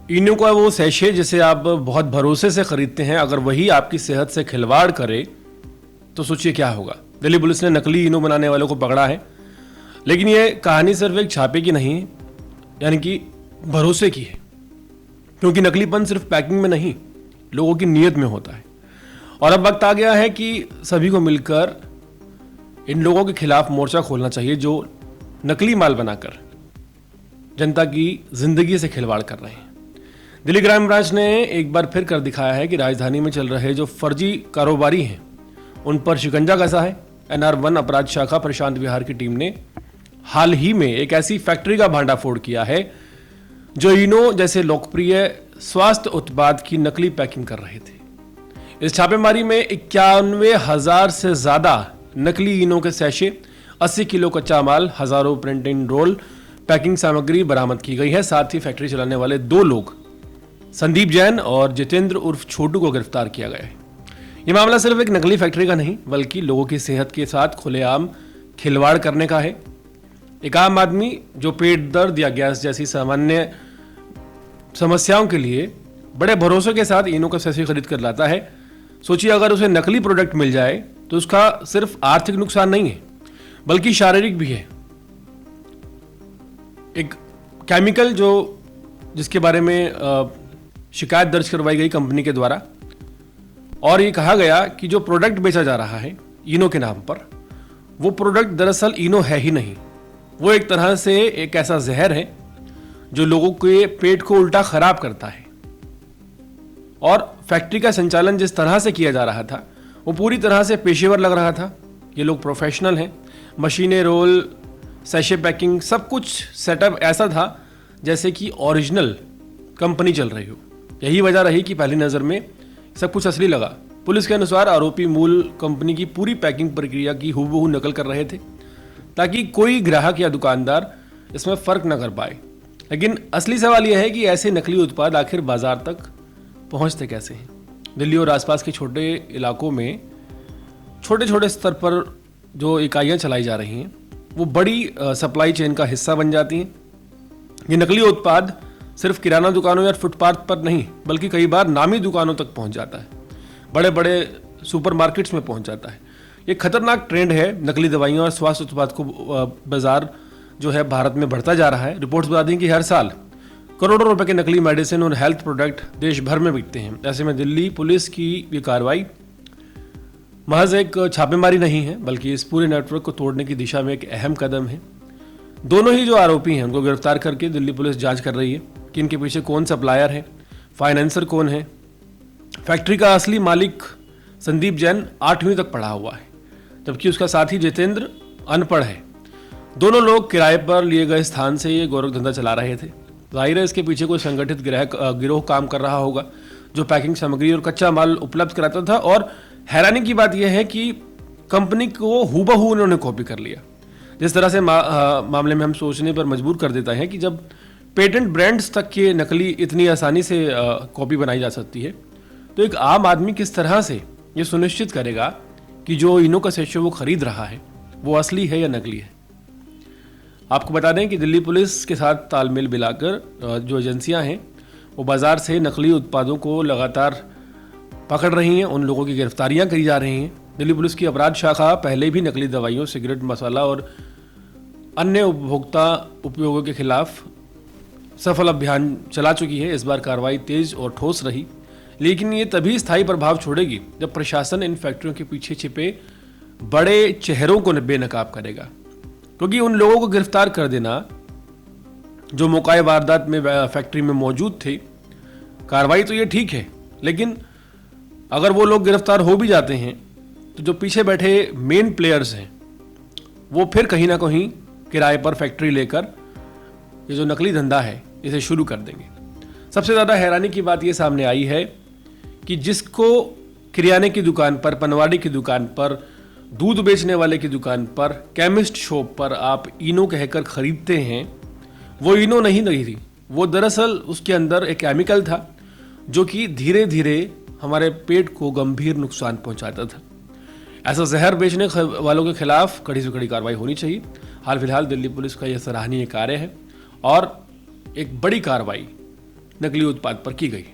इनो का वो सैशे जिसे आप बहुत भरोसे से खरीदते हैं, अगर वही आपकी सेहत से खिलवाड़ करे तो सोचिए क्या होगा। दिल्ली पुलिस ने नकली इनो बनाने वालों को पकड़ा है, लेकिन ये कहानी सिर्फ एक छापे की नहीं, यानी कि भरोसे की है, क्योंकि नकलीपन सिर्फ पैकिंग में नहीं, लोगों की नीयत में होता है। और अब वक्त आ गया है कि सभी को मिलकर इन लोगों के खिलाफ मोर्चा खोलना चाहिए जो नकली माल बनाकर जनता की जिंदगी से खिलवाड़ कर रहे हैं। दिल्ली क्राइम ब्रांच ने एक बार फिर कर दिखाया है कि राजधानी में चल रहे जो फर्जी कारोबारी हैं उन पर शिकंजा कसा है। NR1 अपराध शाखा प्रशांत विहार की टीम ने हाल ही में एक ऐसी फैक्ट्री का भांडाफोड़ किया है जो इनो जैसे लोकप्रिय स्वास्थ्य उत्पाद की नकली पैकिंग कर रहे थे। इस छापेमारी में 91,000 से ज्यादा नकली इनो के सैशे, 80 किलो कच्चा माल, हजारों प्रिंटिंग रोल पैकिंग सामग्री बरामद की गई है। साथ ही फैक्ट्री चलाने वाले 2 लोग संदीप जैन और जितेंद्र उर्फ छोटू को गिरफ्तार किया गया है। यह मामला सिर्फ एक नकली फैक्ट्री का नहीं, बल्कि लोगों की सेहत के साथ खुलेआम खिलवाड़ करने का है। एक आम आदमी जो पेट दर्द या गैस जैसी सामान्य समस्याओं के लिए बड़े भरोसे के साथ इनो का सैशे खरीद कर लाता है, सोचिए अगर उसे नकली प्रोडक्ट मिल जाए तो उसका सिर्फ आर्थिक नुकसान नहीं है, बल्कि शारीरिक भी है। एक केमिकल जिसके बारे में शिकायत दर्ज करवाई गई कंपनी के द्वारा, और ये कहा गया कि जो प्रोडक्ट बेचा जा रहा है इनो के नाम पर, वो प्रोडक्ट दरअसल इनो है ही नहीं। वो एक तरह से एक ऐसा जहर है जो लोगों के पेट को उल्टा खराब करता है। और फैक्ट्री का संचालन जिस तरह से किया जा रहा था वो पूरी तरह से पेशेवर लग रहा था। ये लोग प्रोफेशनल हैं। मशीनें, रोल, सैशे पैकिंग, सब कुछ सेटअप ऐसा था जैसे कि ओरिजिनल कंपनी चल रही हो। यही वजह रही कि पहली नज़र में सब कुछ असली लगा। पुलिस के अनुसार आरोपी मूल कंपनी की पूरी पैकिंग प्रक्रिया की हूबहू नकल कर रहे थे ताकि कोई ग्राहक या दुकानदार इसमें फ़र्क न कर पाए। लेकिन असली सवाल यह है कि ऐसे नकली उत्पाद आखिर बाजार तक पहुंचते कैसे हैं। दिल्ली और आसपास के छोटे इलाकों में छोटे छोटे स्तर पर जो इकाइयाँ चलाई जा रही हैं वो बड़ी सप्लाई चेन का हिस्सा बन जाती हैं। ये नकली उत्पाद सिर्फ किराना दुकानों या फुटपाथ पर नहीं, बल्कि कई बार नामी दुकानों तक पहुंच जाता है, बड़े बड़े सुपरमार्केट्स में पहुंच जाता है। ये खतरनाक ट्रेंड है। नकली दवाइयों और स्वास्थ्य उत्पाद को बाजार जो है भारत में बढ़ता जा रहा है। रिपोर्ट्स बताती हैं कि हर साल करोड़ों रुपए के नकली मेडिसिन और हेल्थ प्रोडक्ट देश भर में बिकते हैं। ऐसे में दिल्ली पुलिस की ये कार्रवाई महज एक छापेमारी नहीं है, बल्कि इस पूरे नेटवर्क को तोड़ने की दिशा में एक अहम कदम है। दोनों ही जो आरोपी हैं उनको गिरफ्तार करके दिल्ली पुलिस जांच कर रही है कि इनके पीछे कौन सप्लायर है, फाइनेंसर कौन है। फैक्ट्री का असली मालिक संदीप जैन 8वीं तक पढ़ा हुआ है, जबकि उसका साथी जितेंद्र अनपढ़ है। दोनों लोग किराए पर लिए गए स्थान से ये गोरख धंधा चला रहे थे। जाहिर है इसके पीछे कोई संगठित गिरोह काम कर रहा होगा जो पैकिंग सामग्री और कच्चा माल उपलब्ध कराता था। और हैरानी की बात यह है कि कंपनी को हूबहू उन्होंने कॉपी कर लिया। जिस तरह से मामले में हम सोचने पर मजबूर कर देता है कि जब पेटेंट ब्रांड्स तक के नकली इतनी आसानी से कॉपी बनाई जा सकती है, तो एक आम आदमी किस तरह से ये सुनिश्चित करेगा कि जो इनो का सैशे वो खरीद रहा है वो असली है या नकली है। आपको बता दें कि दिल्ली पुलिस के साथ तालमेल मिलाकर जो एजेंसियां हैं वो बाजार से नकली उत्पादों को लगातार पकड़ रही हैं, उन लोगों की गिरफ्तारियां करी जा रही हैं। दिल्ली पुलिस की अपराध शाखा पहले भी नकली दवाइयों, सिगरेट, मसाला और अन्य उपभोक्ता उपयोगों के खिलाफ सफल अभियान चला चुकी है। इस बार कार्रवाई तेज और ठोस रही, लेकिन ये तभी स्थायी प्रभाव छोड़ेगी जब प्रशासन इन फैक्ट्रियों के पीछे छिपे बड़े चेहरों को बेनकाब करेगा। क्योंकि उन लोगों को गिरफ्तार कर देना जो मौका वारदात में फैक्ट्री में मौजूद थे, कार्रवाई तो ये ठीक है, लेकिन अगर वो लोग गिरफ्तार हो भी जाते हैं तो जो पीछे बैठे मेन प्लेयर्स हैं वो फिर कहीं ना कहीं किराए पर फैक्ट्री लेकर ये जो नकली धंधा है इसे शुरू कर देंगे। सबसे ज़्यादा हैरानी की बात ये सामने आई है कि जिसको किराने की दुकान पर, पनवाड़ी की दुकान पर, दूध बेचने वाले की दुकान पर, केमिस्ट शॉप पर आप इनो कहकर खरीदते हैं, वो इनो नहीं रही थी। वो दरअसल उसके अंदर एक केमिकल था जो कि धीरे धीरे हमारे पेट को गंभीर नुकसान पहुंचाता था। ऐसा जहर बेचने वालों के खिलाफ कड़ी से कड़ी कार्रवाई होनी चाहिए। हाल फिलहाल दिल्ली पुलिस का यह सराहनीय कार्य है और एक बड़ी कार्रवाई नकली उत्पाद पर की गई।